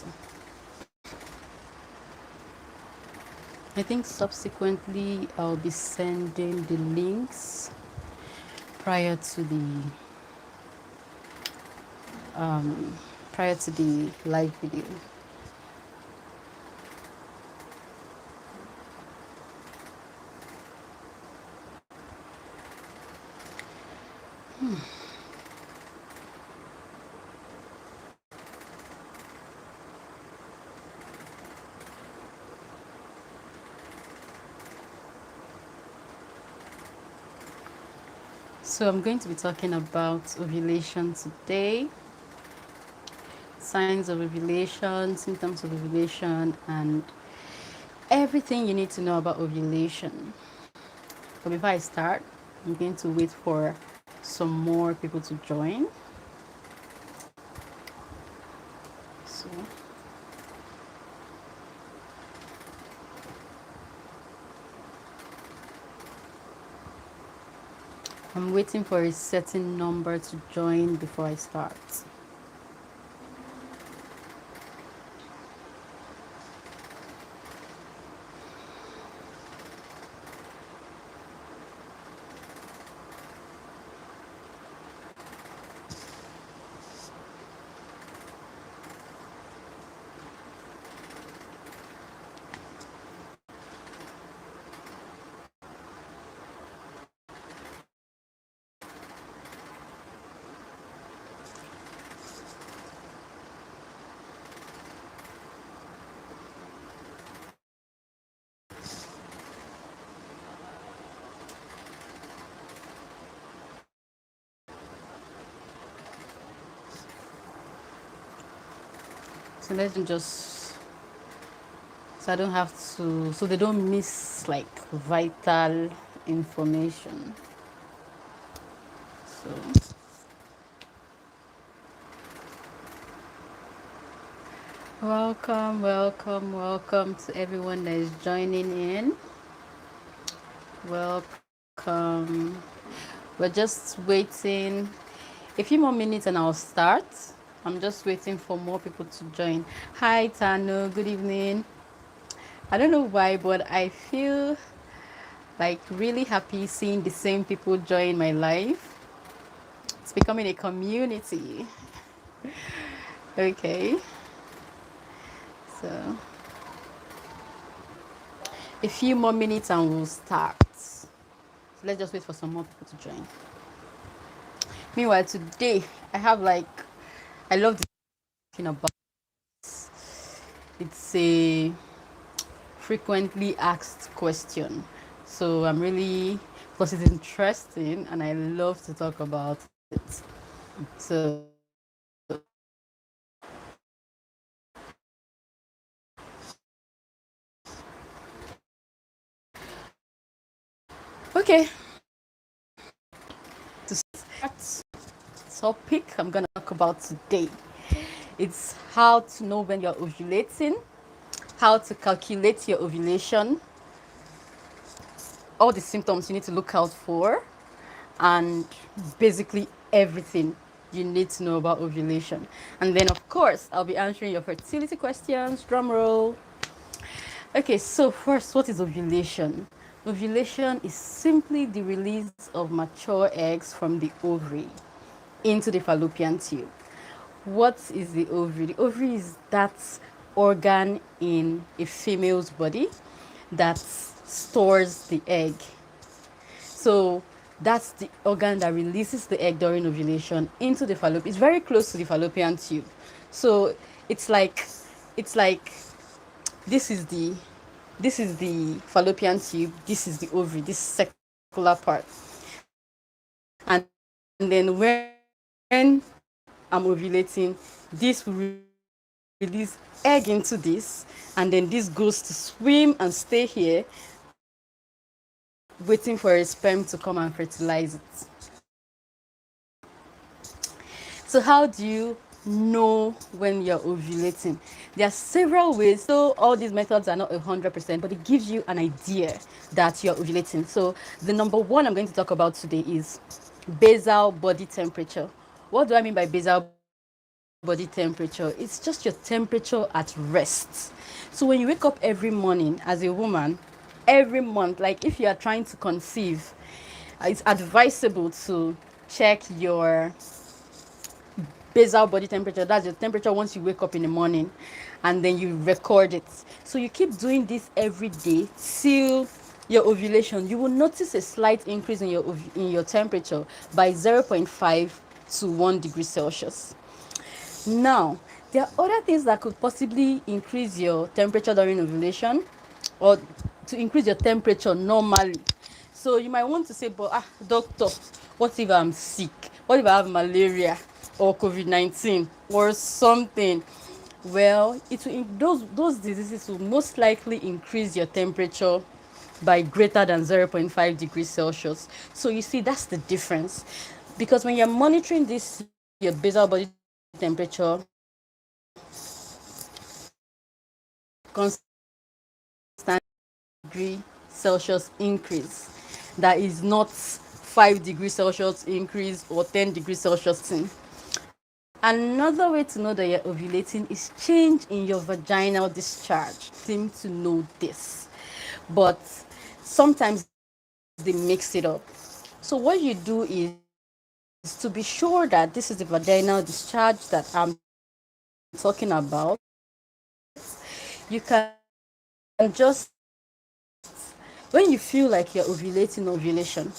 fertility. I think subsequently I'll be sending the links prior to the live video. So I'm going to be talking about ovulation today, signs of ovulation, symptoms of ovulation, and everything you need to know about ovulation. But before I start, I'm going to wait for some more people to join. So I'm waiting for a certain number to join before I start. So let's just, so I don't have to, so they don't miss like vital information. So welcome, welcome, welcome to everyone that is joining in. Welcome. We're just waiting a few more minutes and I'll start. I'm just waiting for more people to join. Hi, Tano. Good evening. I don't know why, but I feel like really happy seeing the same people join my life. It's becoming a community. Okay. So a few more minutes and we'll start. So let's just wait for some more people to join. Meanwhile, today I have like, I love talking about, it's a frequently asked question. So I'm really, because it's interesting and I love to talk about it. So okay, to start topic I'm gonna talk about today, it's how to know when you're ovulating, how to calculate your ovulation, all the symptoms you need to look out for, and basically everything you need to know about ovulation. And then of course I'll be answering your fertility questions. Drum roll. Okay, so first, what is ovulation? Ovulation is simply the release of mature eggs from the ovary into the fallopian tube. What is the ovary? The ovary is that organ in a female's body that stores the egg. So that's the organ that releases the egg during ovulation into the fallopian. It's very close to the fallopian tube. So it's like it's like this is the fallopian tube, this is the ovary, this circular part. And then when I'm ovulating, this will release egg into this, and then this goes to swim and stay here, waiting for a sperm to come and fertilize it. So how do you know when you're ovulating? There are several ways. So all these methods are not 100%, but it gives you an idea that you're ovulating. So the number one I'm going to talk about today is basal body temperature. What do I mean by basal body temperature? body temperature. It's just your temperature at rest. So when you wake up every morning as a woman, every month, like if you are trying to conceive, it's advisable to check your basal body temperature. That's your temperature once you wake up in the morning, and then you record it. So you keep doing this every day till your ovulation. You will notice a slight increase in your temperature by 0.5 to 1 degree Celsius. Now, there are other things that could possibly increase your temperature during ovulation, or to increase your temperature normally. So you might want to say, but doctor, what if I'm sick? What if I have malaria or COVID-19 or something? Well, those diseases will most likely increase your temperature by greater than 0.5 degrees Celsius. So you see, that's the difference. Because when you're monitoring this, your basal body temperature, constant degree Celsius increase. That is not 5 degrees Celsius increase or 10 degrees Celsius thing. Another way to know that you're ovulating is change in your vaginal discharge. Seem to know this, but sometimes they mix it up. So what you do is to be sure that this is the vaginal discharge that I'm talking about, you can just, when you feel like you're ovulating ovulation,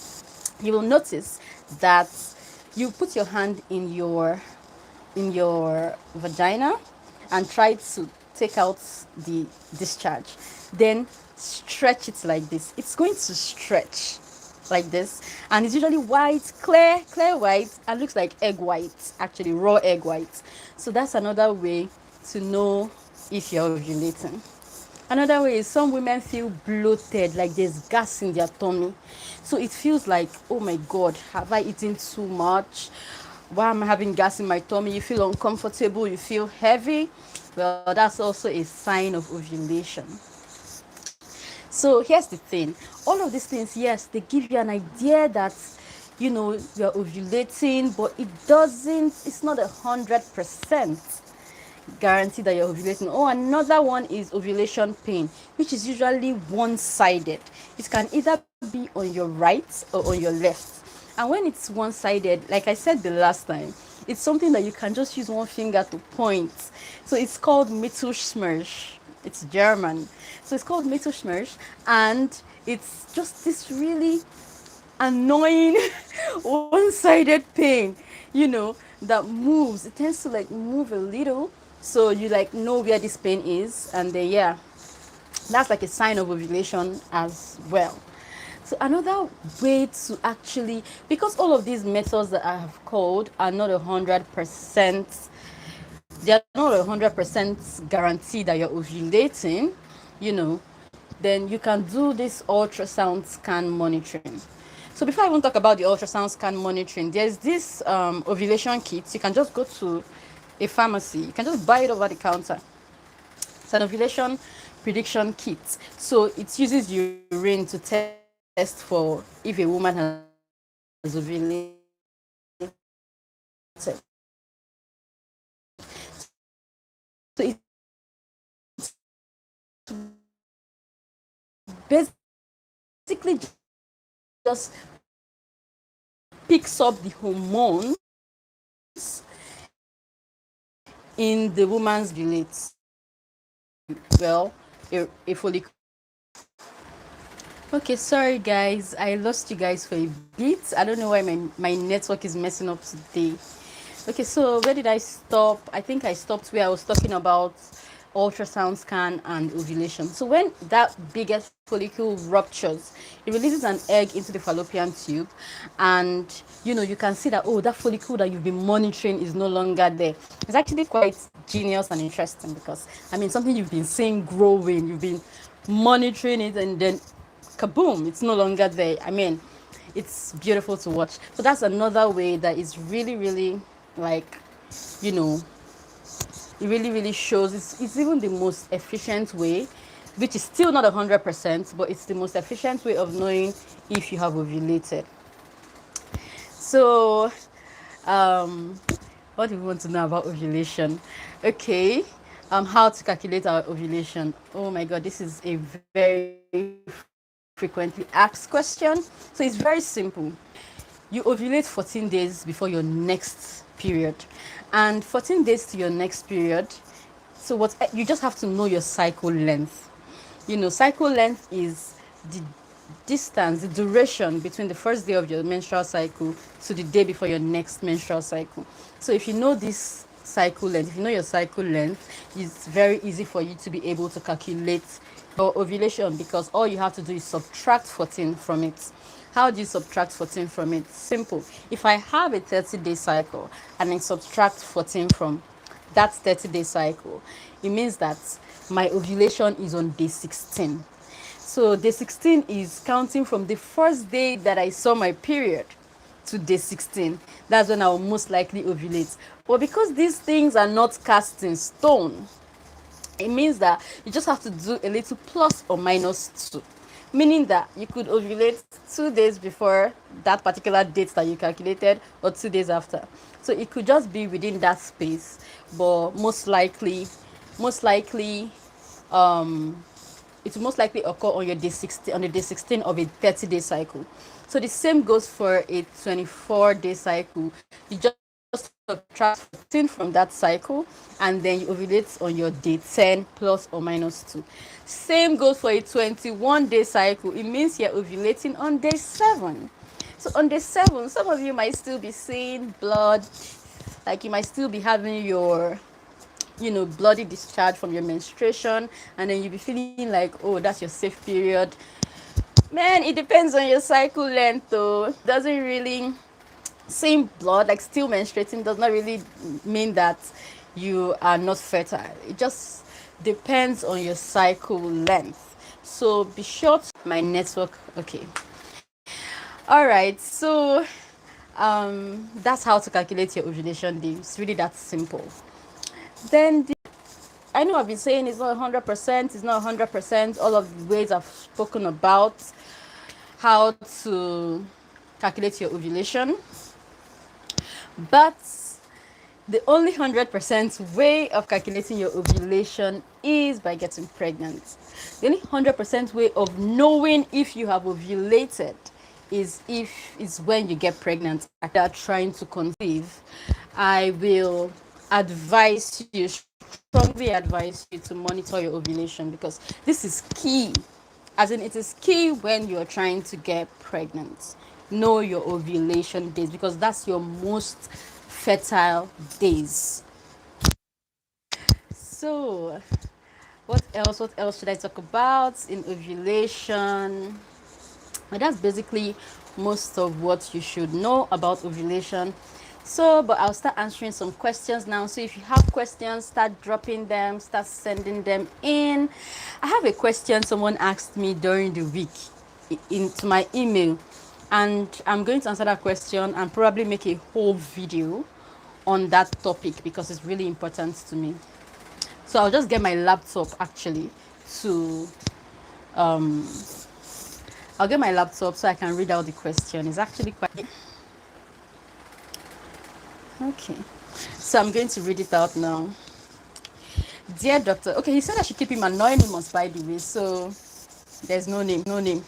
you will notice that you put your hand in your vagina and try to take out the discharge. Then stretch it like this. It's going to stretch like this, and it's usually white, clear white, and looks like egg white, actually raw egg white. So that's another way to know if you're ovulating. Another way is some women feel bloated, like there's gas in their tummy. So it feels like, oh my God, have I eaten too much? Why am I having gas in my tummy? You feel uncomfortable, you feel heavy. Well, that's also a sign of ovulation. So here's the thing, all of these things, yes, they give you an idea that you're ovulating, but it's not 100% guarantee that you're ovulating. Oh, another one is ovulation pain, which is usually one-sided. It can either be on your right or on your left. And when it's one-sided, like I said the last time, it's something that you can just use one finger to point. So it's called Mittelschmerz. It's German. So it's called Mittelschmerz, and it's just this really annoying one-sided pain, that moves. It tends to like move a little, so you like know where this pain is, and then yeah, that's like a sign of ovulation as well. So another way to actually, because all of these methods that I have called are not 100%, they are not 100% guarantee that you're ovulating, you know, then you can do this ultrasound scan monitoring. So before I even talk about the ultrasound scan monitoring, there's this ovulation kit. You can just go to a pharmacy. You can just buy it over the counter. It's an ovulation prediction kit. So it uses urine to test for if a woman has ovulated. So it basically just picks up the hormones in the woman's ovulates. Well, a follicle. Okay, sorry guys, I lost you guys for a bit. I don't know why my network is messing up today. Okay, so where did I stop? I think I stopped where I was talking about ultrasound scan and ovulation. So when that biggest follicle ruptures, it releases an egg into the fallopian tube, and you can see that, oh, that follicle that you've been monitoring is no longer there. It's actually quite genius and interesting, because something you've been seeing growing, you've been monitoring it, and then kaboom, it's no longer there. It's beautiful to watch. So that's another way that is really, really, like, it really, really shows. It's even the most efficient way, which is still not 100%, but it's the most efficient way of knowing if you have ovulated. So What do we want to know about ovulation? Okay. How to calculate our ovulation? Oh my God, this is a very frequently asked question. So it's very simple. You ovulate 14 days before your next period, and 14 days to your next period. So what you just have to know your cycle length. Cycle length is the distance, the duration between the first day of your menstrual cycle to the day before your next menstrual cycle. So if you know this cycle length, if you know your cycle length, it's very easy for you to be able to calculate your ovulation, because all you have to do is subtract 14 from it. How do you subtract 14 from it? Simple. If I have a 30-day cycle and I subtract 14 from that 30-day cycle, it means that my ovulation is on day 16. So day 16 is counting from the first day that I saw my period to day 16. That's when I will most likely ovulate. But because these things are not cast in stone, it means that you just have to do a little plus or minus 2. Meaning that you could ovulate 2 days before that particular date that you calculated, or 2 days after. So it could just be within that space, but most likely, it will most likely occur on your day 16, on the day 16 of a 30-day cycle. So the same goes for a 24-day cycle. You just subtract 14 from that cycle, and then you ovulate on your day 10 plus or minus 2. Same goes for a 21-day cycle. It means you're ovulating on day 7. So on day 7, some of you might still be seeing blood, like you might still be having your bloody discharge from your menstruation, and then you'll be feeling like, oh, that's your safe period. Man, it depends on your cycle length though. Doesn't really, seeing blood, like still menstruating, does not really mean that you are not fertile. It just depends on your cycle length. So be sure to my network. Okay. All right. So that's how to calculate your ovulation day. It's really that simple. Then I know I've been saying it's not 100%, it's not 100%. All of the ways I've spoken about how to calculate your ovulation. But the only 100% way of calculating your ovulation is by getting pregnant. The only 100% way of knowing if you have ovulated is when you get pregnant. If you are trying to conceive, I will strongly advise you to monitor your ovulation, because this is key. As in, it is key when you're trying to get pregnant. Know your ovulation days, because that's your most fertile days. So, what else? What else should I talk about in ovulation? Well, that's basically most of what you should know about ovulation. So, but I'll start answering some questions now. So if you have questions, start dropping them, start sending them in. I have a question someone asked me during the week into my email, and I'm going to answer that question and probably make a whole video on that topic because it's really important to me. So I'll just get my laptop actually to I'll get my laptop so I can read out the question. It's actually quite okay. So I'm going to read it out now. Dear doctor, okay, he said I should keep him anonymous, by the way, so there's no name, no name.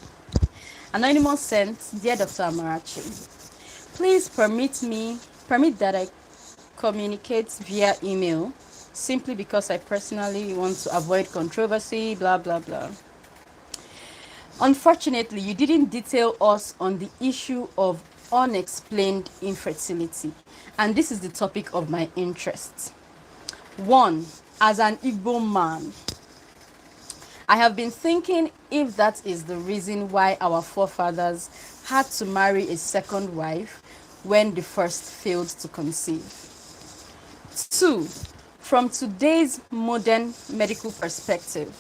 Anonymous sent, dear Dr. Amarachi, please permit that I communicate via email simply because I personally want to avoid controversy, blah, blah, blah. Unfortunately, you didn't detail us on the issue of unexplained infertility, and this is the topic of my interest. 1. As an Igbo man, I have been thinking if that is the reason why our forefathers had to marry a second wife when the first failed to conceive. 2. From today's modern medical perspective,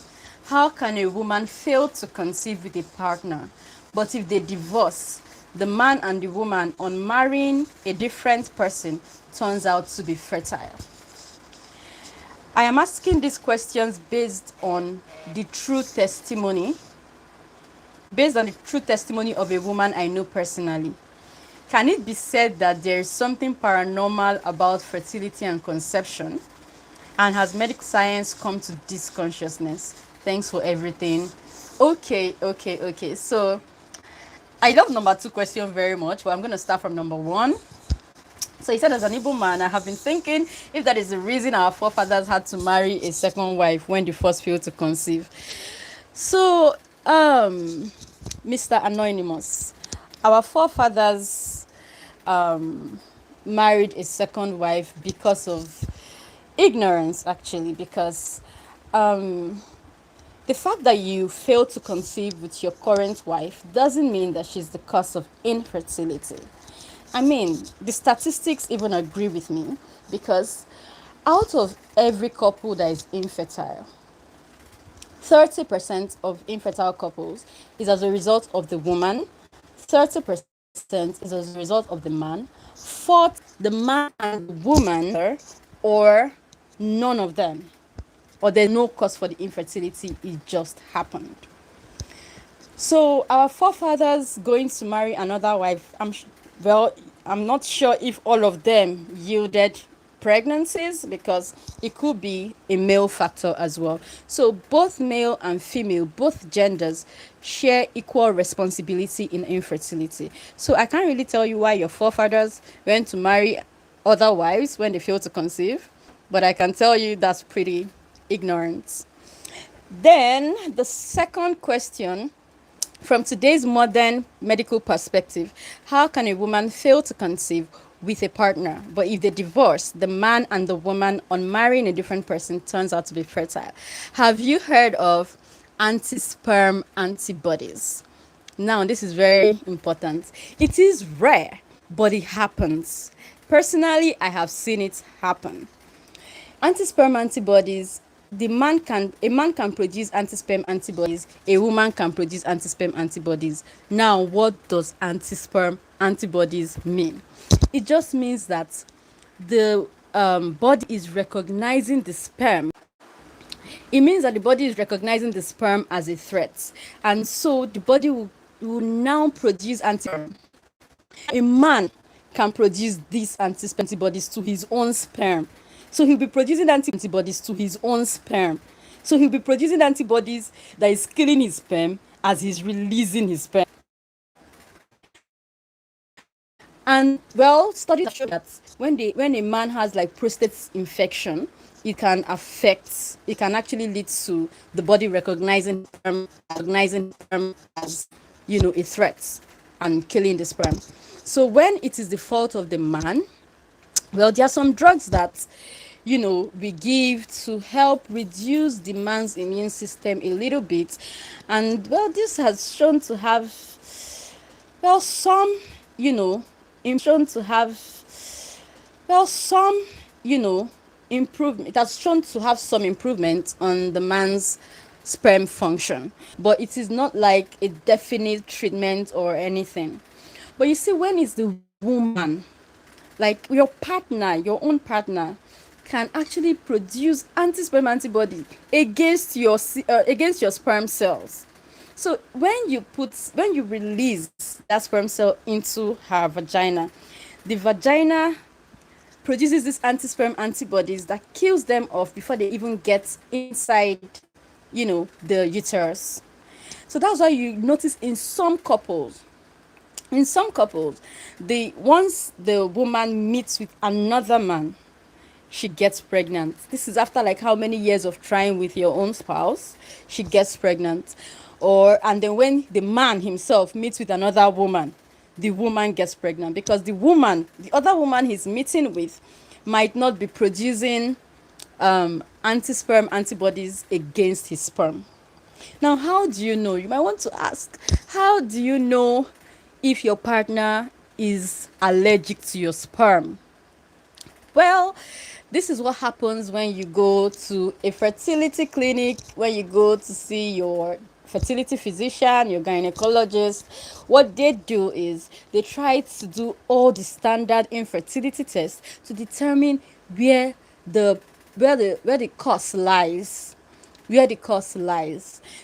how can a woman fail to conceive with a partner, but if they divorce, the man and the woman on marrying a different person turns out to be fertile? I am asking these questions based on the true testimony of a woman I know personally. Can it be said that there is something paranormal about fertility and conception? And has medical science come to this consciousness? Thanks for everything. Okay. So I love number two question very much, but I'm going to start from number one. So he said, as an Igbo man, I have been thinking if that is the reason our forefathers had to marry a second wife when the first failed to conceive. So, Mr. Anonymous, our forefathers married a second wife because of ignorance, actually, because the fact that you fail to conceive with your current wife doesn't mean that she's the cause of infertility. I mean, the statistics even agree with me because out of every couple that is infertile, 30% of infertile couples is as a result of the woman, 30% is as a result of the man, 40% the man and the woman, or none of them, or there's no cause for the infertility, it just happened. So our forefathers going to marry another wife, I'm not sure if all of them yielded pregnancies because it could be a male factor as well. So both male and female, both genders share equal responsibility in infertility. So I can't really tell you why your forefathers went to marry other wives when they failed to conceive, but I can tell you that's pretty ignorant. Then the second question, from today's modern medical perspective, how can a woman fail to conceive with a partner, but if they divorce, the man and the woman on marrying a different person turns out to be fertile? Have you heard of anti-sperm antibodies? Now, this is very important. It is rare, but it happens. Personally, I have seen it happen. Anti-sperm antibodies, a man can produce anti-sperm antibodies, a woman can produce anti-sperm antibodies. Now, what does anti-sperm antibodies mean? It just means that the body is recognizing the sperm. It means that the body is recognizing the sperm as a threat, and so the body will now produce anti-sperm. A man can produce these anti-sperm antibodies to his own sperm. So he'll be producing antibodies to his own sperm. So he'll be producing antibodies that is killing his sperm as he's releasing his sperm. And well, studies have shown that when a man has like prostate infection, it can actually lead to the body recognizing sperm as, a threat and killing the sperm. So when it is the fault of the man, well, there are some drugs that, we give to help reduce the man's immune system a little bit. And, well, this has shown to have, well, some, shown to have, well, some, improvement. It has shown to have some improvement on the man's sperm function. But it is not like a definite treatment or anything. But you see, when it's the woman, like your own partner, can actually produce anti-sperm antibody against your sperm cells. So when you release that sperm cell into her vagina, the vagina produces these anti-sperm antibodies that kills them off before they even get inside, the uterus. So that's why you notice in some couples, once the woman meets with another man, she gets pregnant. This is after like how many years of trying with your own spouse, she gets pregnant. And then when the man himself meets with another woman, the woman gets pregnant because the other woman he's meeting with might not be producing anti-sperm antibodies against his sperm. Now, how do you know? You might want to ask, how do you know if your partner is allergic to your sperm? Well, this is what happens when you go to a fertility clinic, when you go to see your fertility physician, your gynecologist. What they do is they try to do all the standard infertility tests to determine where the cause lies.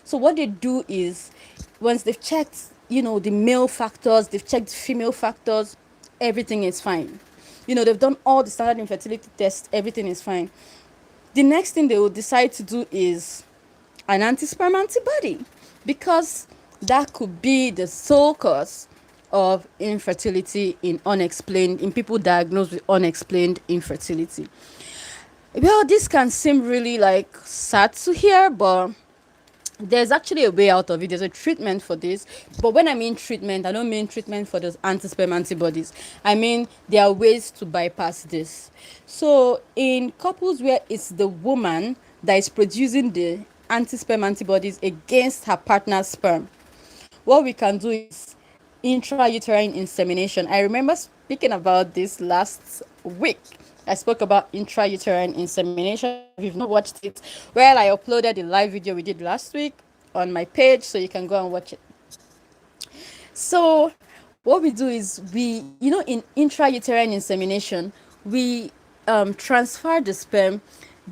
So what they do is, once they've checked, the male factors, they've checked female factors, everything is fine. They've done all the standard infertility tests, everything is fine. The next thing they will decide to do is an anti-sperm antibody, because that could be the sole cause of infertility in people diagnosed with unexplained infertility. Well, this can seem really like sad to hear, but there's actually a way out of it. There's a treatment for this. But when I mean treatment, I don't mean treatment for those anti-sperm antibodies. I mean, there are ways to bypass this. So in couples where it's the woman that is producing the anti-sperm antibodies against her partner's sperm, what we can do is intrauterine insemination. I remember speaking about this last week. I spoke about intrauterine insemination. If you've not watched it, well, I uploaded the live video we did last week on my page, so you can go and watch it. So what we do is in intrauterine insemination, we transfer the sperm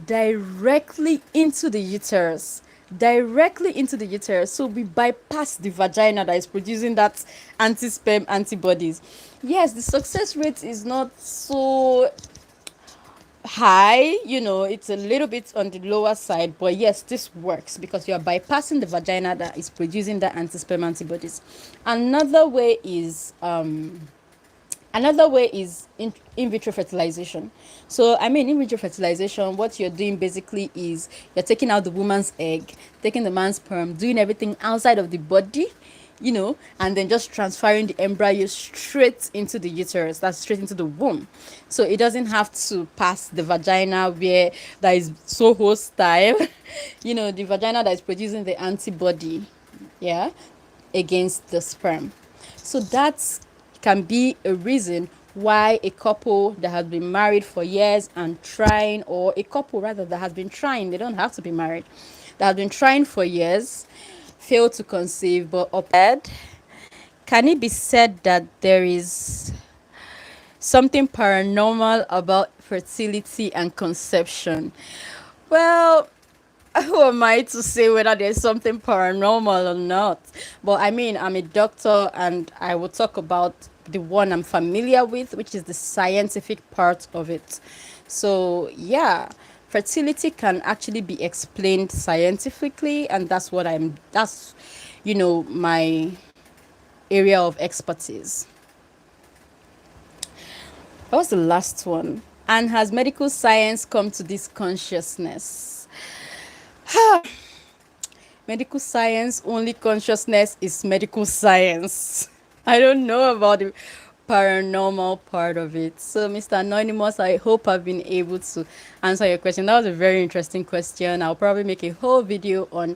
directly into the uterus. Directly into the uterus. So we bypass the vagina that is producing that anti-sperm antibodies. Yes, the success rate is not so high, it's a little bit on the lower side, but yes, this works because you are bypassing the vagina that is producing the anti-sperm antibodies. Another way is in vitro fertilization. So in vitro fertilization, what you're doing basically is you're taking out the woman's egg, taking the man's sperm, doing everything outside of the body, and then just transferring the embryo straight into the uterus. That's straight into the womb. So it doesn't have to pass the vagina where that is so hostile. The vagina that is producing the antibody, yeah, against the sperm. So that can be a reason why a couple that has been married for years and trying, or a couple rather that has been trying, they don't have to be married, that have been trying for years, fail to conceive. But can it be said that there is something paranormal about fertility and conception? Well, who am I to say whether there's something paranormal or not? But I'm a doctor, and I will talk about the one I'm familiar with, which is the scientific part of it. So, yeah, fertility can actually be explained scientifically, and that's my area of expertise. What was the last one? And has medical science come to this consciousness? Medical science, only consciousness is medical science. I don't know about the paranormal part of it. So, Mr. Anonymous, I hope I've been able to answer your question. That was a very interesting question. I'll probably make a whole video on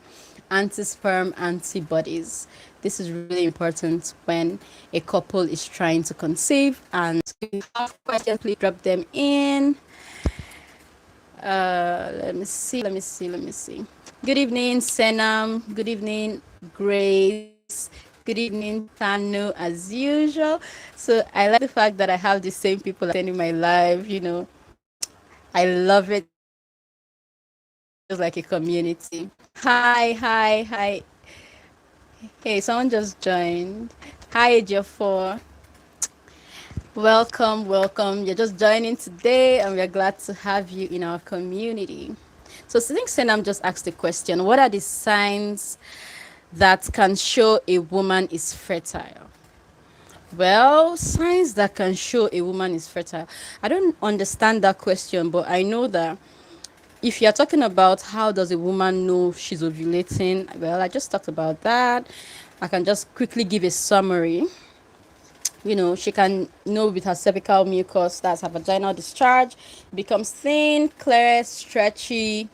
anti-sperm antibodies. This is really important when a couple is trying to conceive. And if you have questions, please drop them in. Let me see. Good evening, Senam. Good evening, Grace. Good evening, Tanu, as usual. So I like the fact that I have the same people attending my live. I love it. Just like a community. Hi. Hey, someone just joined. Hi, Ejiofor. Welcome. You're just joining today, and we're glad to have you in our community. So, since Senam just asked the question, what are the signs that can show a woman is fertile? Well, signs that can show a woman is fertile. I don't understand that question, but I know that if you're talking about how does a woman know she's ovulating, well, I just talked about that. I can just quickly give a summary. She can know with her cervical mucus, that's her vaginal discharge, becomes thin, clear, stretchy.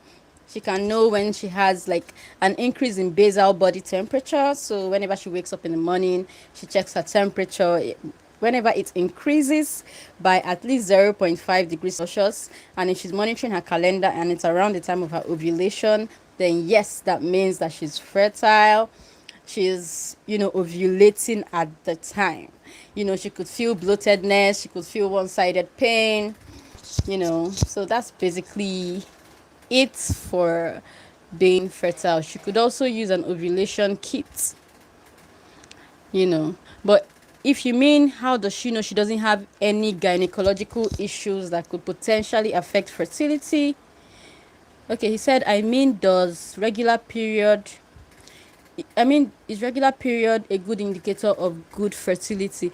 She can know when she has like an increase in basal body temperature. So whenever she wakes up in the morning, she checks her temperature. Whenever it increases by at least 0.5 degrees Celsius, and if she's monitoring her calendar and it's around the time of her ovulation, then yes, that means that she's fertile. She's, ovulating at the time. She could feel bloatedness, she could feel one-sided pain, So that's basically it for being fertile. She could also use an ovulation kit, But if you mean how does she know she doesn't have any gynecological issues that could potentially affect fertility? Okay, he said, is regular period a good indicator of good fertility?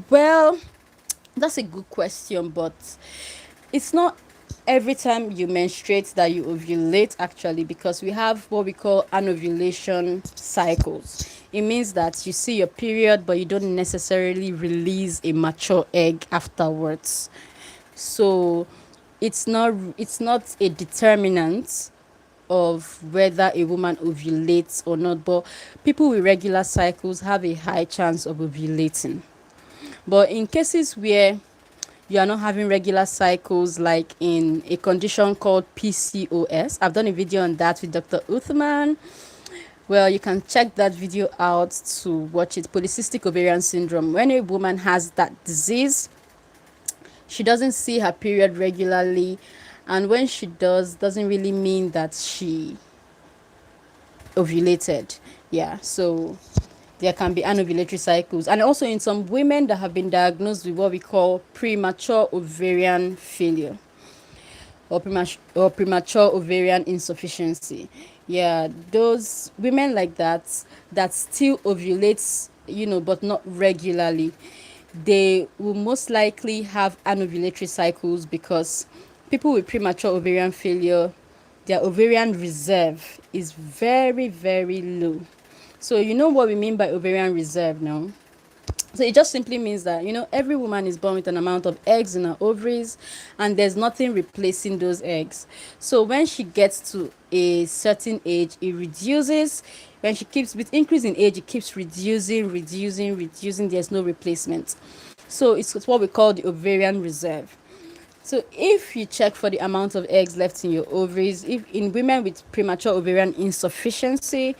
Well, that's a good question, but it's not every time you menstruate that you ovulate, actually, because we have what we call anovulation cycles. It means that you see your period, but you don't necessarily release a mature egg afterwards. So it's not a determinant of whether a woman ovulates or not, but people with regular cycles have a high chance of ovulating. But in cases where you are not having regular cycles, like in a condition called PCOS, I've done a video on that with Dr. Uthman. Well, you can check that video out to watch it. Polycystic ovarian syndrome. When a woman has that disease, she doesn't see her period regularly, and when she doesn't really mean that she ovulated. Yeah, so there can be anovulatory cycles, and also in some women that have been diagnosed with what we call premature ovarian failure, or premature ovarian insufficiency. Yeah, those women like that still ovulates, but not regularly, they will most likely have anovulatory cycles, because people with premature ovarian failure, their ovarian reserve is very, very low. So you know what we mean by ovarian reserve now? So it just simply means that, every woman is born with an amount of eggs in her ovaries, and there's nothing replacing those eggs. So when she gets to a certain age, it reduces. When she keeps with increase in age, it keeps reducing. There's no replacement. So it's what we call the ovarian reserve. So if you check for the amount of eggs left in your ovaries, if in women with premature ovarian insufficiency,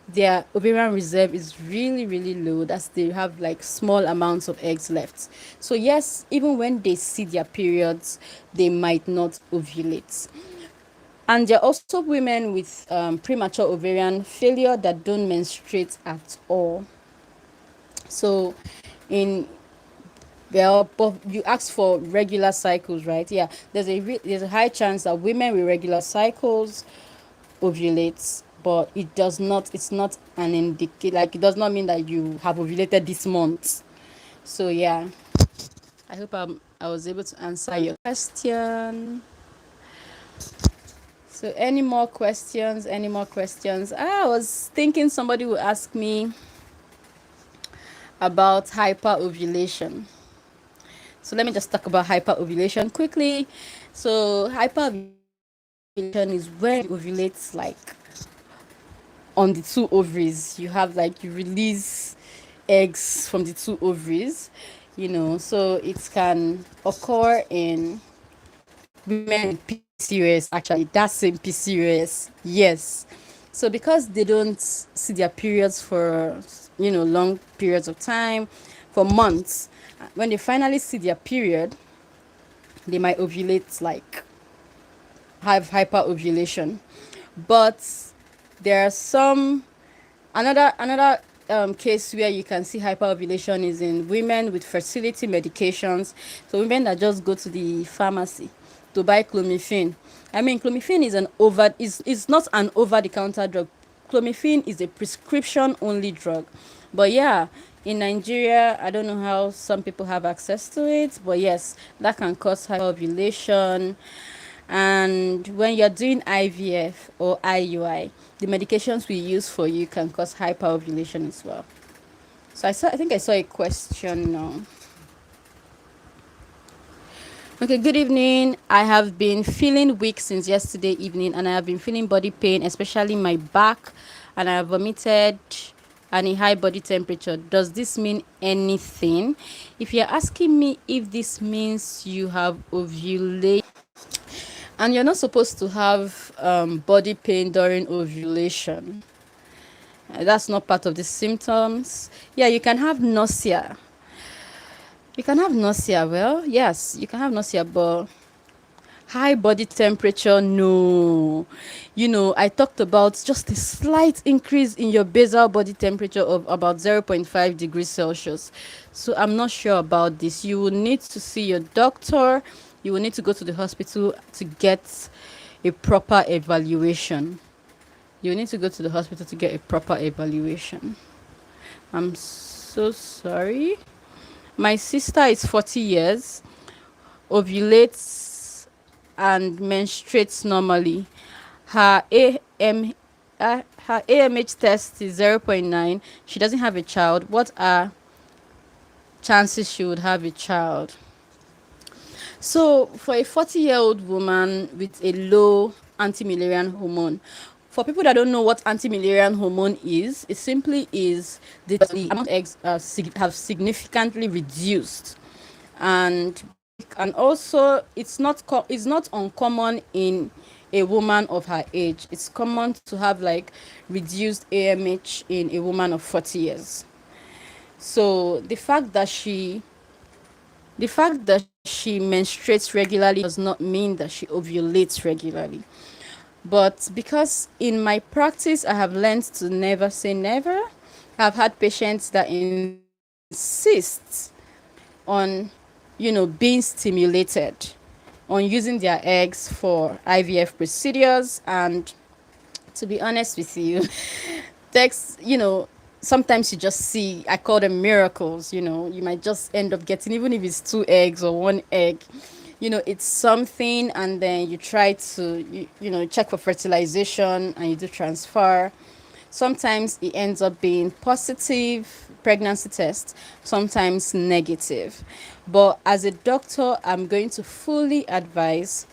their ovarian reserve is really, really low. That's, they have like small amounts of eggs left. So yes, even when they see their periods, they might not ovulate. And there are also women with premature ovarian failure that don't menstruate at all. So in well, but you asked for regular cycles, right? Yeah, there's a high chance that women with regular cycles ovulates, but it does not. It's not an indicate. Like, it does not mean that you have ovulated this month. So yeah, I hope I was able to answer your question. So any more questions? Any more questions? I was thinking somebody would ask me about hyperovulation. So let me just talk about hyperovulation quickly. So hyperovulation is when you ovulate like on the two ovaries. You have like, you release eggs from the two ovaries, so it can occur in women with PCOS, actually. That's in PCOS, yes. So because they don't see their periods for long periods of time, for months, when they finally see their period, they might ovulate, like have hyperovulation. But there are some another case where you can see hyperovulation is in women with fertility medications. So women that just go to the pharmacy to buy clomiphene. I mean, clomiphene is not an over the counter drug. Clomiphene is a prescription only drug. But yeah, in Nigeria, I don't know how some people have access to it, but yes, that can cause hyperovulation. And when you're doing IVF or IUI, the medications we use for you can cause hyperovulation as well. So I think I saw a question now. Okay, good evening. I have been feeling weak since yesterday evening, and I have been feeling body pain, especially my back, and I have vomited and a high body temperature. Does this mean anything? If you're asking me if this means you have ovulated, and you're not supposed to have body pain during ovulation, that's not part of the symptoms. Yeah, you can have nausea. You can have nausea. Well, yes, you can have nausea, but High body temperature, no. I talked about just a slight increase in your basal body temperature of about 0.5 degrees Celsius. So I'm not sure about this. You will need to see your doctor. You will need to go to the hospital to get a proper evaluation. You need to go to the hospital to get a proper evaluation. I'm so sorry. My sister is 40 years, ovulates and menstruates normally. Her her AMH test is 0.9. She doesn't have a child. What are chances she would have a child? So, for a 40-year-old woman with a low anti-Mullerian hormone, for people that don't know what anti-Mullerian hormone is, it simply is the amount of eggs have significantly reduced, and also it's not uncommon in a woman of her age. It's common to have like reduced AMH in a woman of 40 years. So the fact that she menstruates regularly does not mean that she ovulates regularly. But because in my practice I have learned to never say never, I've had patients that insist on, being stimulated, on using their eggs for IVF procedures. And to be honest with you, text, sometimes you just see, I call them miracles. You might just end up getting, even if it's 2 eggs or 1 egg, it's something. And then you try to, check for fertilization and you do transfer. Sometimes it ends up being positive pregnancy test, sometimes negative. But as a doctor, I'm going to fully advise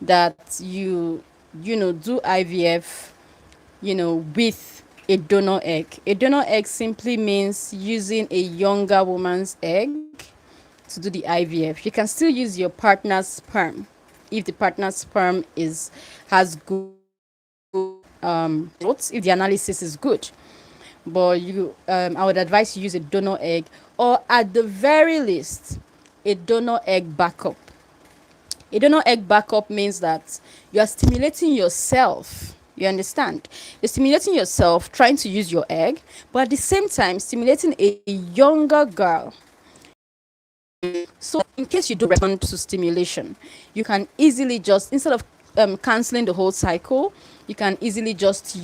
that you do IVF, with a donor egg. A donor egg simply means using a younger woman's egg to do the IVF. You can still use your partner's sperm if the partner's sperm has good results, if the analysis is good. But I would advise you use a donor egg, or at the very least a donor egg backup. A donor egg backup means that you are stimulating yourself. You understand? You're stimulating yourself, trying to use your egg, but at the same time stimulating a younger girl. So in case you do respond to stimulation, you can easily just, instead of canceling the whole cycle, you can easily just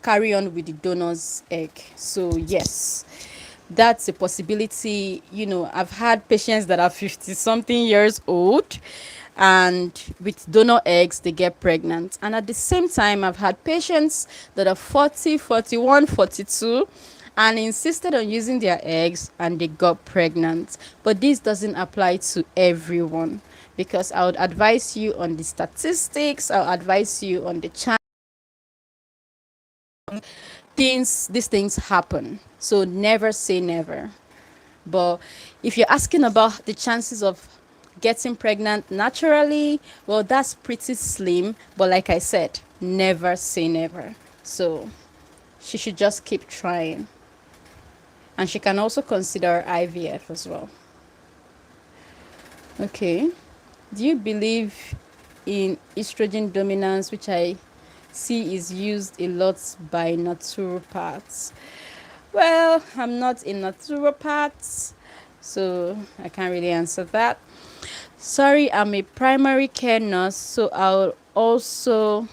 carry on with the donor's egg. So yes, that's a possibility. I've had patients that are 50 something years old, and with donor eggs they get pregnant. And at the same time, I've had patients that are 40, 41, 42, and insisted on using their eggs and they got pregnant. But this doesn't apply to everyone, because I would advise you on the statistics, I'll advise you on the chance these things happen. So never say never. But if you're asking about the chances of getting pregnant naturally, well, that's pretty slim. But like I said, never say never. So she should just keep trying. And she can also consider IVF as well. Okay. Do you believe in estrogen dominance, which I see is used a lot by naturopaths? Well, I'm not a naturopath, so I can't really answer that. Sorry, I'm a primary care nurse, so I'll also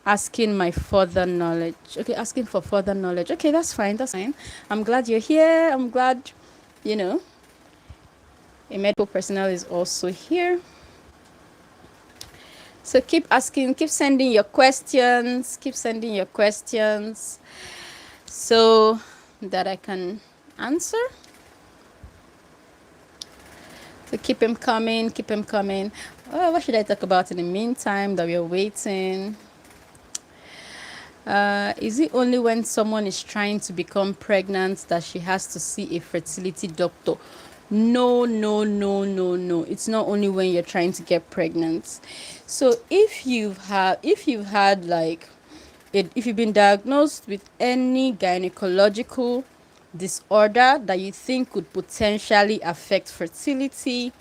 asking my further knowledge. Okay, asking for further knowledge. Okay, that's fine. That's fine. I'm glad you're here. I'm glad, a medical personnel is also here. So keep asking, keep sending your questions, so that I can answer. So keep them coming. Oh, what should I talk about in the meantime that we're waiting? Is it only when someone is trying to become pregnant that she has to see a fertility doctor? No. It's not only when you're trying to get pregnant. So if you've been diagnosed with any gynecological disorder that you think could potentially affect fertility,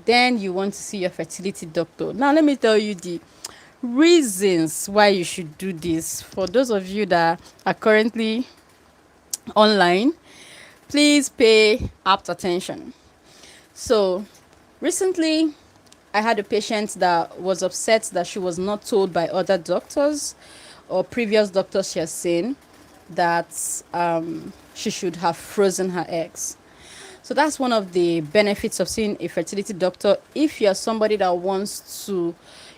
Then you want to see your fertility doctor. Now, let me tell you the reasons why you should do this. For those of you that are currently online, please pay apt attention. So, recently, I had a patient that was upset that she was not told by other doctors or previous doctors she has seen that she should have frozen her eggs. So that's one of the benefits of seeing a fertility doctor. If you're somebody that wants to,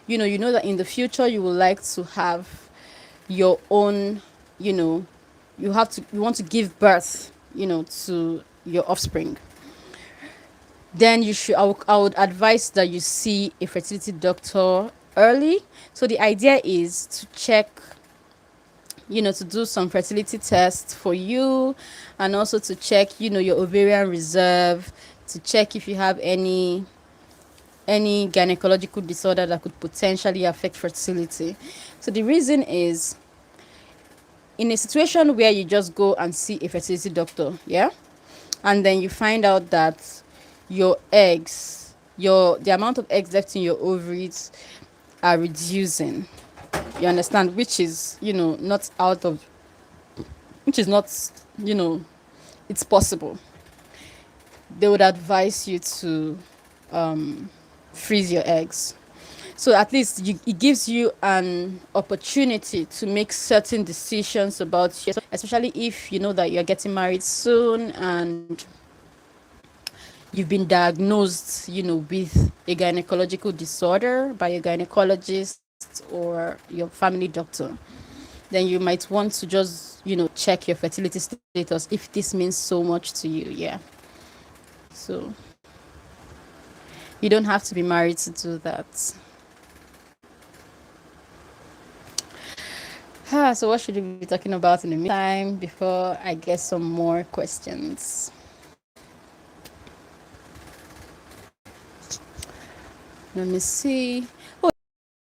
you know that in the future you would like to have your own, you know, you want to give birth, to your offspring. Then I would advise that you see a fertility doctor early. So the idea is to check, to do some fertility tests for you, and also to check, your ovarian reserve, to check if you have any gynecological disorder that could potentially affect fertility. So the reason is, in a situation where you just go and see a fertility doctor, yeah, and then you find out that your eggs, the amount of eggs left in your ovaries are reducing. You understand? Which is, not out of, which is not, you know, it's possible. They would advise you to freeze your eggs. So at least it gives you an opportunity to make certain decisions about you, especially if you know that you're getting married soon and you've been diagnosed, with a gynecological disorder by a gynecologist or your family doctor. Then you might want to just, check your fertility status if this means so much to you. Yeah. So you don't have to be married to do that. So what should we be talking about in the meantime before I get some more questions? Let me see. Oh,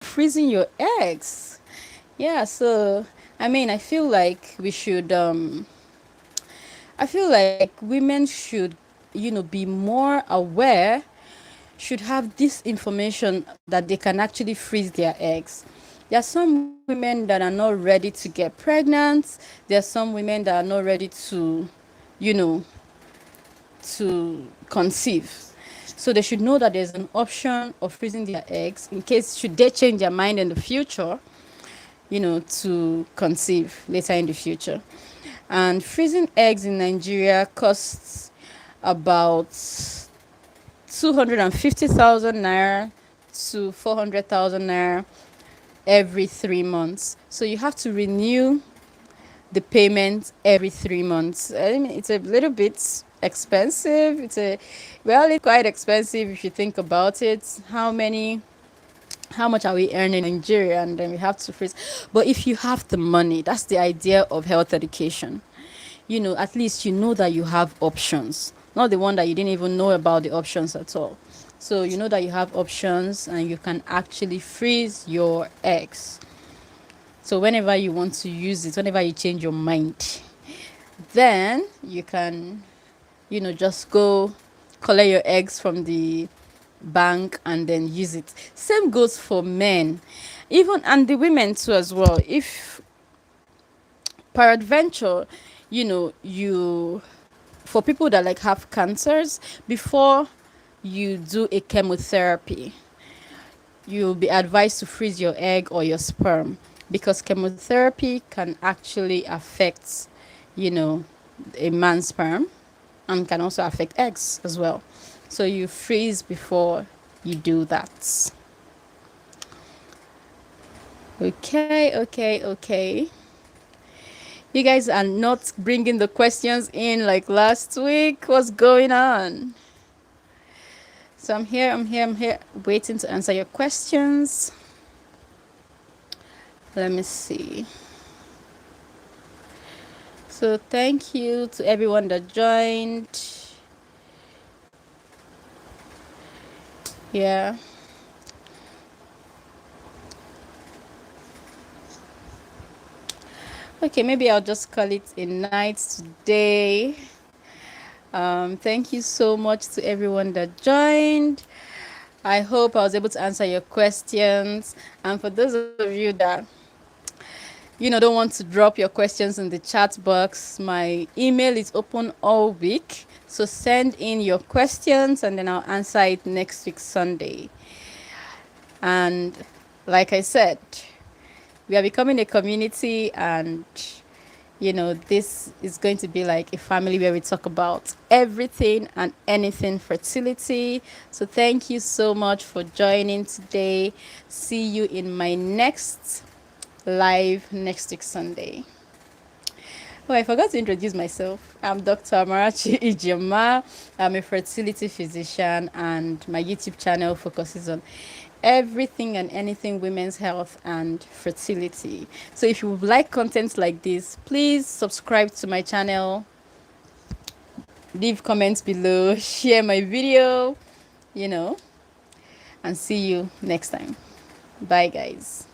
freezing your eggs. Yeah, so I feel like we should I feel like women should, be more aware, should have this information that they can actually freeze their eggs. There are some women that are not ready to get pregnant. There are some women that are not ready to, you know, to conceive. So they should know that there's an option of freezing their eggs in case should they change their mind in the future, to conceive later in the future. And freezing eggs in Nigeria costs about 250,000 naira to 400,000 naira every 3 months. So you have to renew the payment every 3 months. I mean, it's a little bit expensive. It's quite expensive if you think about it. How much are we earning in Nigeria, and then we have to freeze. But if you have the money, that's the idea of health education. At least you know that you have options, not the one that you didn't even know about the options at all. So you know that you have options and you can actually freeze your eggs. So whenever you want to use it, whenever you change your mind, then you can, just go collect your eggs from the bank and then use it. Same goes for men, even, and the women too as well. If peradventure, you for people that like have cancers, before you do a chemotherapy, you'll be advised to freeze your egg or your sperm, because chemotherapy can actually affect, a man's sperm, and can also affect eggs as well. So you freeze before you do that. Okay. You guys are not bringing the questions in like last week. What's going on? So I'm here, waiting to answer your questions. Let me see. So thank you to everyone that joined. Yeah. Okay, maybe I'll just call it a night today. Thank you so much to everyone that joined. I hope I was able to answer your questions. And for those of you that don't want to drop your questions in the chat box, my email is open all week. So send in your questions and then I'll answer it next week Sunday. And like I said, we are becoming a community, and this is going to be like a family where we talk about everything and anything fertility. So thank you so much for joining today. See you in my next live next week Sunday. Oh, I forgot to introduce myself. I'm Dr. Amarachi Ijeoma. I'm a fertility physician, and my YouTube channel focuses on everything and anything women's health and fertility. So if you would like content like this, please subscribe to my channel, leave comments below, share my video, you know, and see you next time. Bye, guys.